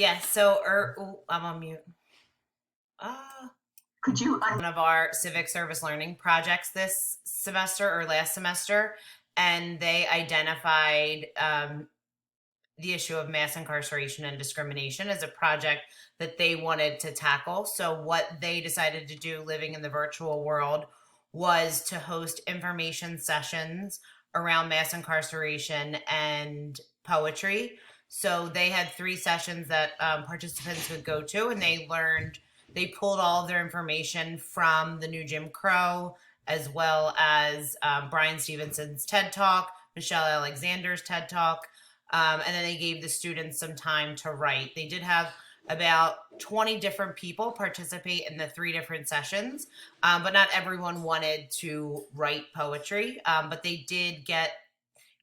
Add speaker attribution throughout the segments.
Speaker 1: Yeah, so I'm on mute.
Speaker 2: Could you
Speaker 1: One of our civic service learning projects this semester or last semester, and they identified the issue of mass incarceration and discrimination as a project that they wanted to tackle. So, what they decided to do living in the virtual world was to host information sessions around mass incarceration and poetry. So, they had three sessions that participants would go to, and they pulled all of their information from the new Jim Crow, as well as Brian Stevenson's TED Talk, Michelle Alexander's TED Talk, and then they gave the students some time to write. They did have about 20 different people participate in the three different sessions, but not everyone wanted to write poetry. But they did get,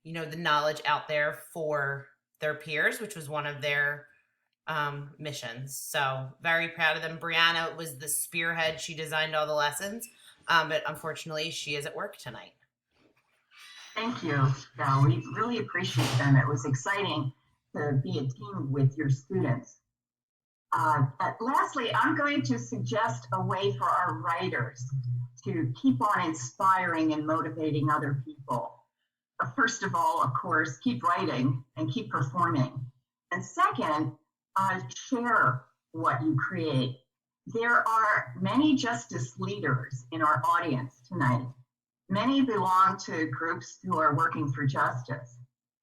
Speaker 1: the knowledge out there for their peers, which was one of their missions. So very proud of them. Brianna was the spearhead. She designed all the lessons, but unfortunately, she is at work tonight.
Speaker 2: Thank you. Yeah, we really appreciate them. It was exciting to be a team with your students. Lastly, I'm going to suggest a way for our writers to keep on inspiring and motivating other people. First of all, of course, keep writing and keep performing. And second, share what you create. There are many justice leaders in our audience tonight. Many belong to groups who are working for justice,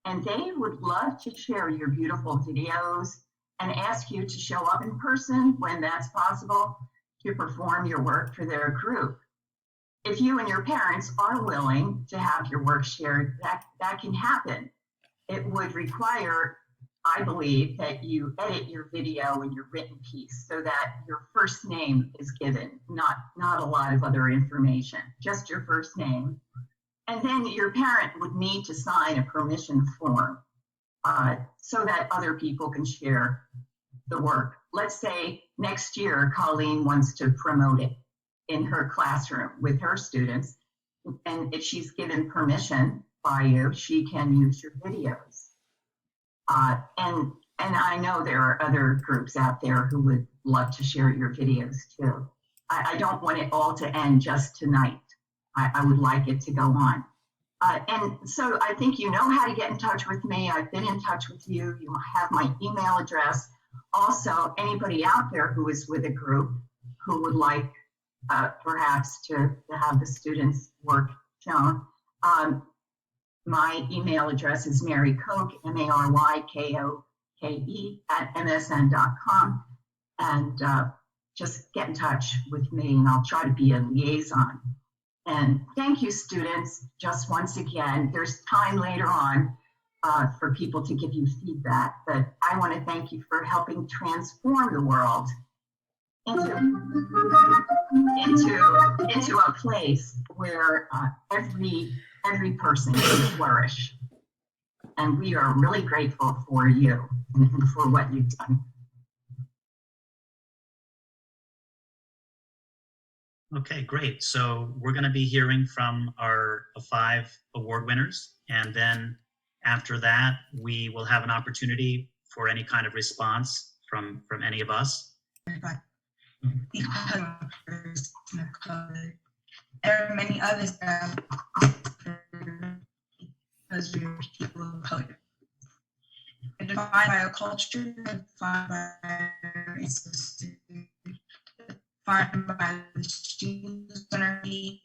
Speaker 2: and they would love to share your beautiful videos and ask you to show up in person when that's possible to perform your work for their group. If you and your parents are willing to have your work shared, that can happen. It would require, I believe, that you edit your video and your written piece so that your first name is given, not a lot of other information, just your first name. And then your parent would need to sign a permission form so that other people can share the work. Let's say next year, Colleen wants to promote it in her classroom with her students. And if she's given permission by you, she can use your videos. And I know there are other groups out there who would love to share your videos too. I don't want it all to end just tonight. I would like it to go on. And so I think you know how to get in touch with me. I've been in touch with you. You have my email address. Also, anybody out there who is with a group who would like perhaps to have the students' work shown, my email address is Mary Koch, MaryKoke @msn.com. And just get in touch with me and I'll try to be a liaison. And thank you, students, just once again. There's time later on for people to give you feedback, but I want to thank you for helping transform the world into a place where every person can flourish. And we are really grateful for you and for what you've done.
Speaker 3: Okay, great. So we're going to be hearing from our 5 award winners. And then after that, we will have an opportunity for any kind of response from any of us.
Speaker 4: There are many others that because we are people of color. We're defined by our culture, defined by our ancestry, defined by the shoes on our feet,